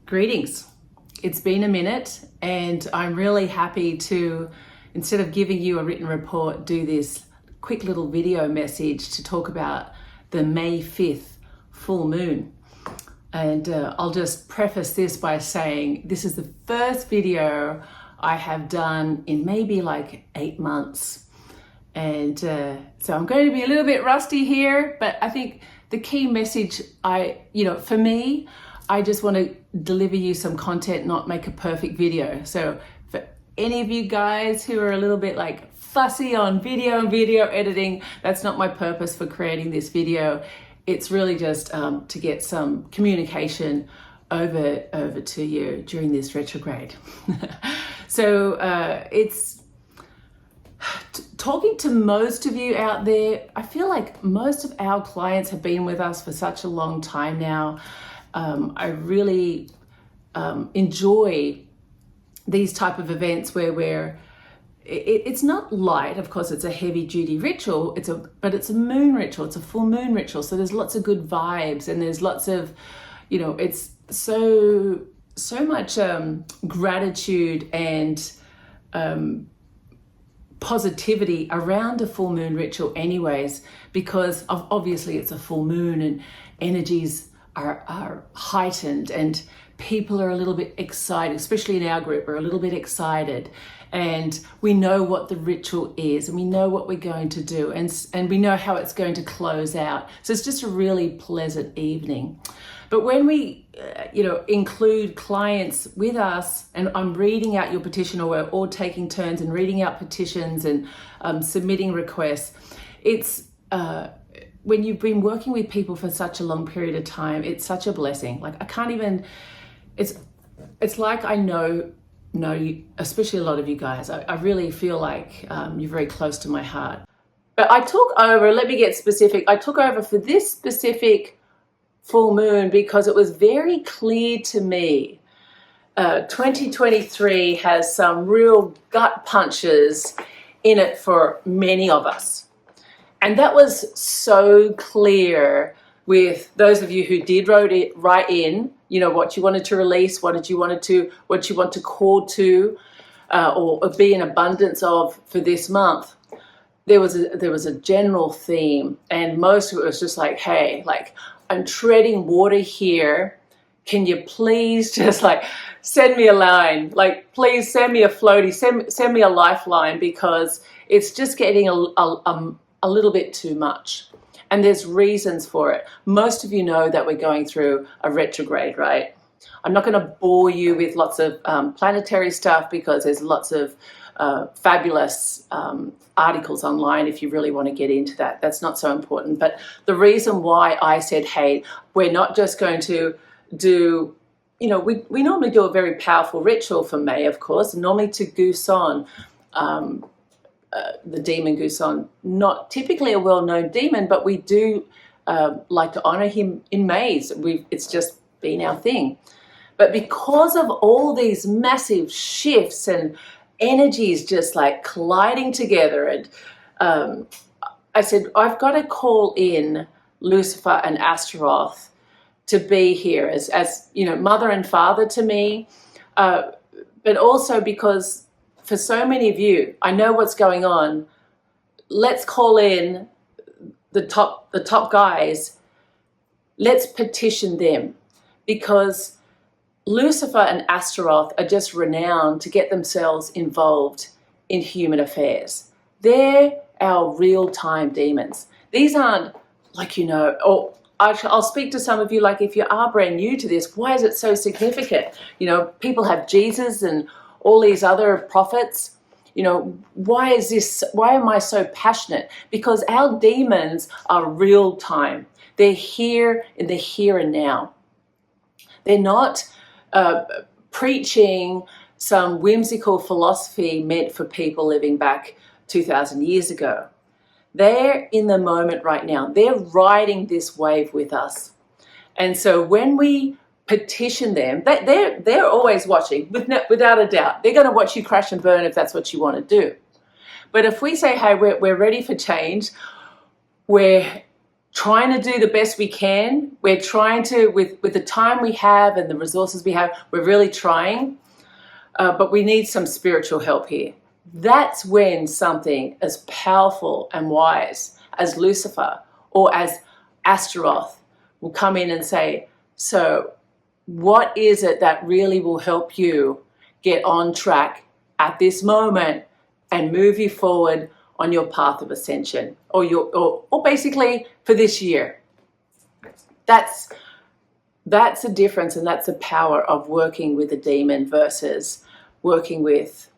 Greetings. It's been a minute and I'm really happy to, instead of giving you a written report, do this quick little video message to talk about the May 5th full moon. And I'll just preface this by saying this is the first video I have done in maybe like 8 months. And so I'm going to be a little bit rusty here, but I think the key message for me, I just want to deliver you some content, not make a perfect video. So for any of you guys who are a little bit like fussy on video and video editing, that's not my purpose for creating this video. It's really just to get some communication over to you during this retrograde. So it's talking to most of you out there. I feel like most of our clients have been with us for such a long time now. I really enjoy these type of events where it's not light. Of course, it's a heavy duty ritual. But it's a moon ritual. It's a full moon ritual. So there's lots of good vibes and there's lots of, it's so much gratitude and positivity around a full moon ritual anyways, because obviously it's a full moon and energies are heightened and people are a little bit excited, especially in our group, we're a little bit excited and we know what the ritual is and we know what we're going to do and we know how it's going to close out. So it's just a really pleasant evening. But when we, include clients with us and I'm reading out your petition, or we're all taking turns and reading out petitions and submitting requests, it's, when you've been working with people for such a long period of time, it's such a blessing. Like I can't even, it's like I know you, especially a lot of you guys. I really feel like you're very close to my heart. But I took over, let me get specific. I took over for this specific full moon because it was very clear to me 2023 has some real gut punches in it for many of us. And that was so clear with those of you who did write in, what you wanted to release, what you want to call to, or be in abundance of for this month. There was a general theme, and most of it was just like, hey, like I'm treading water here. Can you please just like send me a line? Like, please send me a floaty, send me a lifeline, because it's just getting a little bit too much. And there's reasons for it. Most of you know that we're going through a retrograde, right? I'm not going to bore you with lots of planetary stuff because there's lots of fabulous articles online if you really want to get into that. That's not so important. But the reason why I said, hey, we're not just going to do, we normally do a very powerful ritual for May, of course, normally to Guson, the demon Guson, not typically a well-known demon, but we do like to honor him in Mays. It's just been our thing. But because of all these massive shifts and energies just like colliding together, and I said, I've got to call in Lucifer and Astaroth to be here as mother and father to me, but also because for so many of you, I know what's going on. Let's call in the top guys. Let's petition them, because Lucifer and Astaroth are just renowned to get themselves involved in human affairs. They're our real-time demons. These aren't like, or I'll speak to some of you, like if you are brand new to this, why is it so significant? People have Jesus and all these other prophets. Why am I so passionate? Because our demons are real time. They're here in the here and now. They're not preaching some whimsical philosophy meant for people living back 2,000 years ago. They're in the moment right now. They're riding this wave with us. And so when we petition them, they're always watching, without a doubt. They're going to watch you crash and burn if that's what you want to do. But if we say, hey, we're ready for change, we're trying to do the best we can. We're trying to, with the time we have and the resources we have, we're really trying, but we need some spiritual help here. That's when something as powerful and wise as Lucifer or as Astaroth will come in and say, so what is it that really will help you get on track at this moment and move you forward on your path of ascension, or basically for this year? That's a difference, and that's the power of working with a demon versus working with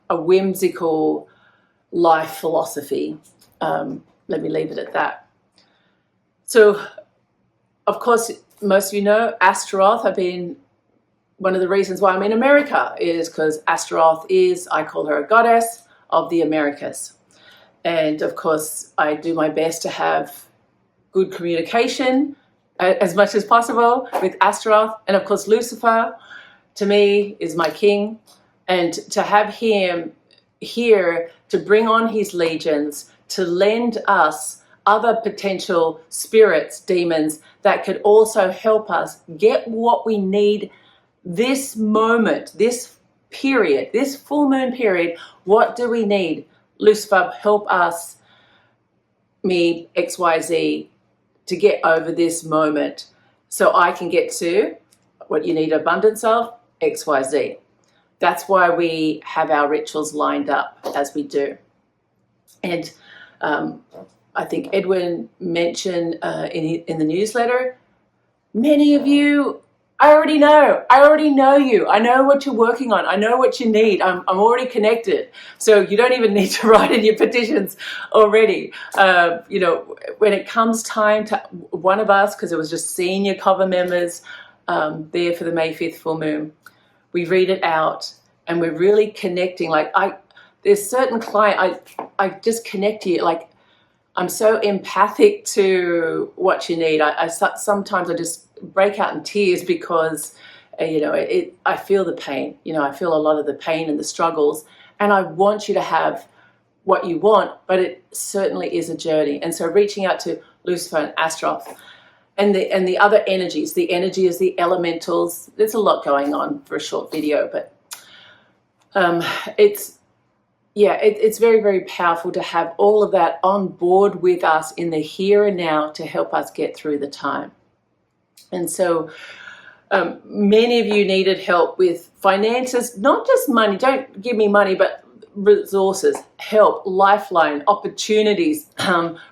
a whimsical life philosophy. Let me leave it at that. So, of course, most of you know Astaroth. One of the reasons why I'm in America is because Astaroth is, I call her a goddess of the Americas. And of course, I do my best to have good communication as much as possible with Astaroth. And of course, Lucifer, to me, is my king. And to have him here to bring on his legions, to lend us other potential spirits, demons, that could also help us get what we need this moment, this period, this full moon period. What do we need? Lucifer, help us, me, XYZ, to get over this moment so I can get to what you need abundance of, XYZ. That's why we have our rituals lined up as we do. And I think Edwin mentioned in the newsletter, many of you, I already know you. I know what you're working on. I know what you need. I'm already connected. So you don't even need to write in your petitions already. When it comes time to one of us, because it was just senior Coven members there for the May 5th full moon, we read it out and we're really connecting. There's certain client, I just connect to you. Like, I'm so empathic to what you need. Sometimes I just break out in tears because, I feel the pain. I feel a lot of the pain and the struggles, and I want you to have what you want, but it certainly is a journey. And so reaching out to Lucifer and Astaroth and the other energies, the energy is the elementals. There's a lot going on for a short video, but it's very, very powerful to have all of that on board with us in the here and now to help us get through the time. And so many of you needed help with finances, not just money. Don't give me money, but resources, help, lifeline, opportunities,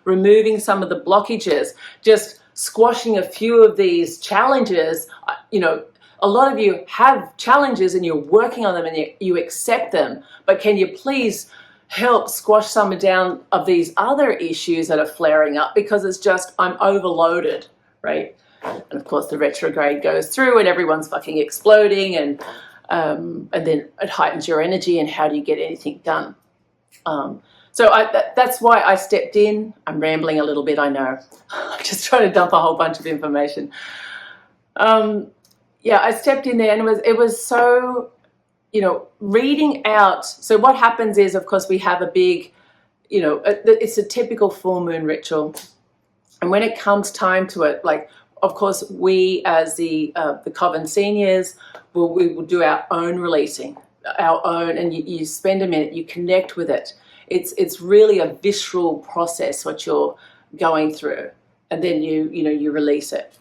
removing some of the blockages, just squashing a few of these challenges. A lot of you have challenges and you're working on them and you accept them, but can you please help squash some down of these other issues that are flaring up, because it's just, I'm overloaded, right? And of course the retrograde goes through and everyone's fucking exploding, and then it heightens your energy, and how do you get anything done? That's why I stepped in. I'm rambling a little bit, I know. I'm just trying to dump a whole bunch of information. I stepped in there, and it was so, reading out. So what happens is, of course, we have a big, it's a typical full moon ritual. And when it comes time to it, of course, we as the Coven seniors, we will do our own releasing, our own, and you spend a minute, you connect with it. It's really a visceral process what you're going through, and then you release it.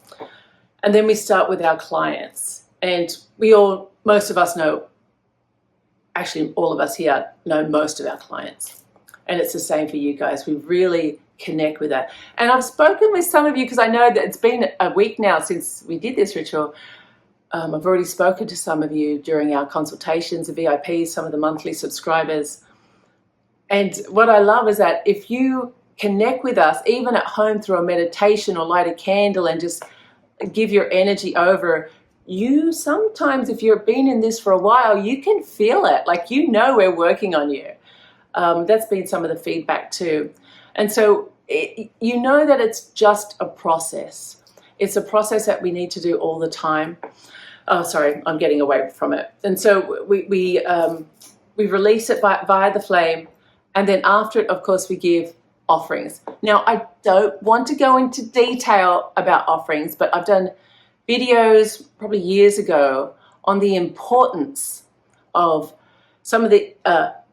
And then we start with our clients, and most of us know, actually all of us here know most of our clients, and it's the same for you guys. We really connect with that. And I've spoken with some of you, because I know that it's been a week now since we did this ritual. I've already spoken to some of you during our consultations, the VIPs, some of the monthly subscribers. And what I love is that if you connect with us, even at home through a meditation or light a candle and just give your energy over, you sometimes, if you've been in this for a while, you can feel it. We're working on you. That's been some of the feedback too. And so that it's just a process. It's a process that we need to do all the time. Oh, sorry, I'm getting away from it. And so we release it via the flame. And then after it, of course, we give offerings. Now, I don't want to go into detail about offerings, but I've done videos probably years ago on the importance of some of the,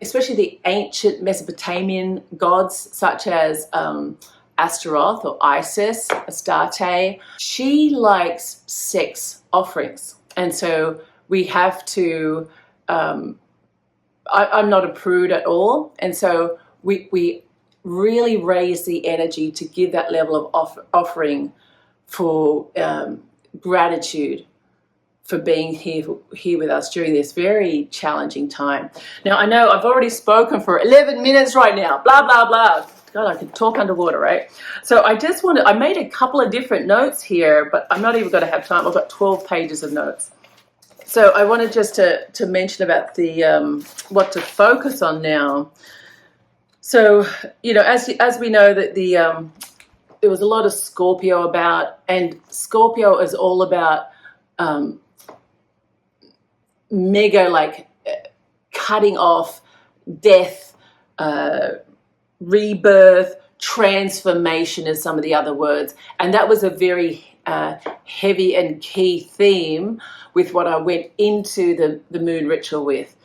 especially the ancient Mesopotamian gods, such as Astaroth or Isis, Astarte. She likes sex offerings. And so we have to, I'm not a prude at all. And so we really raise the energy to give that level of offering for gratitude for being here with us during this very challenging time. Now, I know I've already spoken for 11 minutes right now, blah, blah, blah. God, I could talk underwater, right? So I made a couple of different notes here, but I'm not even going to have time. I've got 12 pages of notes. So I wanted just to mention about the what to focus on now. So, as we know that there was a lot of Scorpio about, and Scorpio is all about mega cutting off, death, rebirth, transformation is some of the other words. And that was a very heavy and key theme with what I went into the moon ritual with,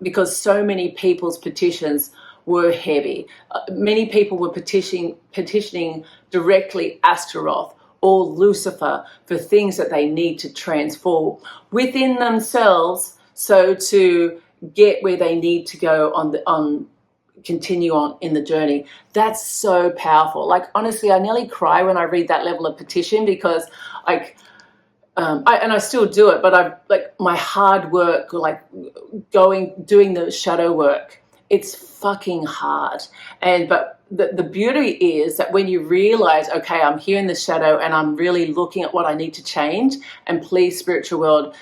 because so many people's petitions were heavy. Many people were petitioning directly Astaroth or Lucifer for things that they need to transform within themselves, so to get where they need to go continue on in the journey. That's so powerful. Like, honestly, I nearly cry when I read that level of petition, because I still do it, but my hard work, doing the shadow work, it's fucking hard. But the beauty is that when you realize, okay, I'm here in the shadow and I'm really looking at what I need to change, and please, spiritual world,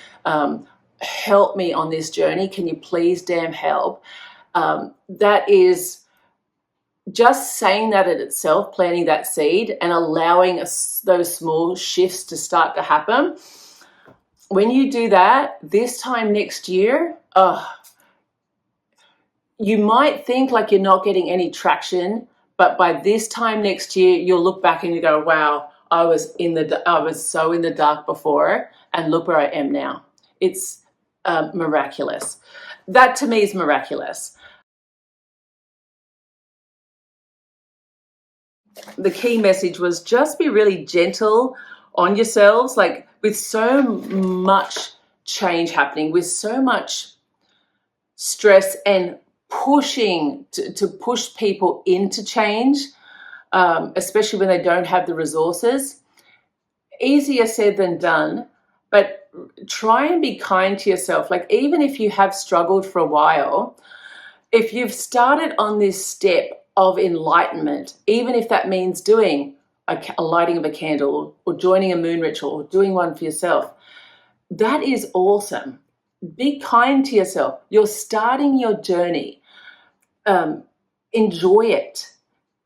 help me on this journey. Can you please damn help? That is just saying that in itself, planting that seed and allowing those small shifts to start to happen. When you do that, this time next year, you might think like you're not getting any traction, but by this time next year, you'll look back and you go, wow, I was so in the dark before, and look where I am now. It's miraculous. That to me is miraculous. The key message was just be really gentle on yourselves, like with so much change happening, with so much stress and pushing to push people into change, especially when they don't have the resources. Easier said than done, but try and be kind to yourself. Like, even if you have struggled for a while, if you've started on this step of enlightenment, even if that means doing a lighting of a candle or joining a moon ritual or doing one for yourself, that is awesome. Be kind to yourself. You're starting your journey. Enjoy it.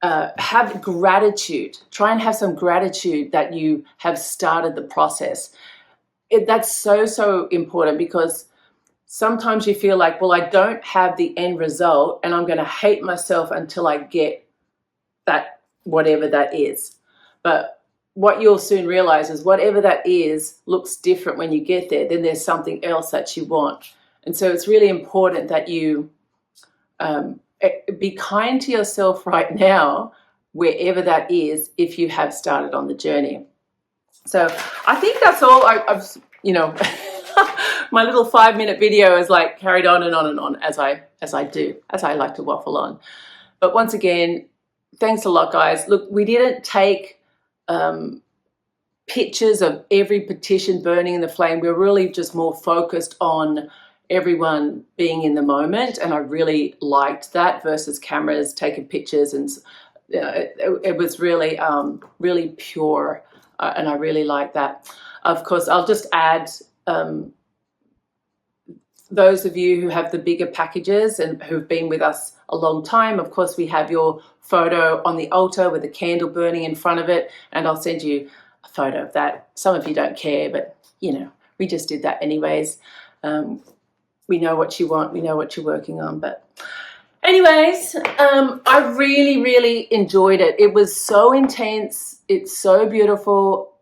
Have gratitude. Try and have some gratitude that you have started the process. That's so important, because sometimes you feel like, well, I don't have the end result and I'm going to hate myself until I get that, whatever that is. But what you'll soon realize is whatever that is looks different when you get there. Then there's something else that you want. And so it's really important that you be kind to yourself right now, wherever that is, if you have started on the journey. So I think that's all. I've my little 5-minute video is like carried on and on and on as I like to waffle on. But once again, thanks a lot, guys. Look, we didn't take pictures of every petition burning in the flame. We're really just more focused on everyone being in the moment, and I really liked that versus cameras taking pictures, and it was really really pure, and I really like that. Of course, I'll just add those of you who have the bigger packages and who've been with us a long time, of course, we have your photo on the altar with a candle burning in front of it, and I'll send you a photo of that. Some of you don't care, but we just did that anyways. We know what you want, we know what you're working on. But Anyways, I really, really enjoyed it. It was so intense. It's so beautiful.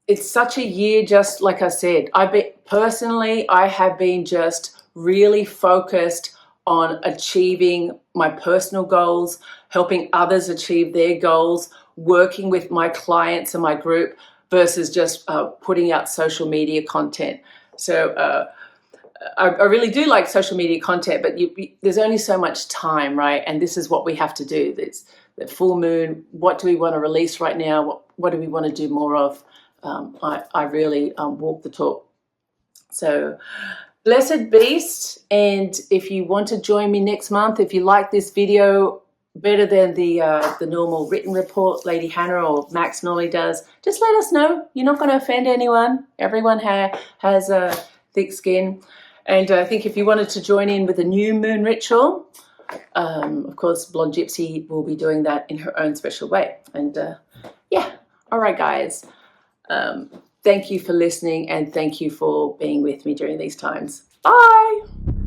It's such a year, just like I said. I have been just really focused on achieving my personal goals, helping others achieve their goals, working with my clients and my group versus just putting out social media content. So I really do like social media content, but there's only so much time, right? And this is what we have to do. There's the full moon. What do we want to release right now? What do we want to do more of? I really walk the talk. So blessed beast. And if you want to join me next month, if you like this video better than the normal written report Lady Hannah or Max normally does, just let us know. You're not going to offend anyone. Everyone has a thick skin. And I think if you wanted to join in with a new moon ritual, of course, Blonde Gypsy will be doing that in her own special way. And yeah, all right, guys. Thank you for listening, and thank you for being with me during these times. Bye.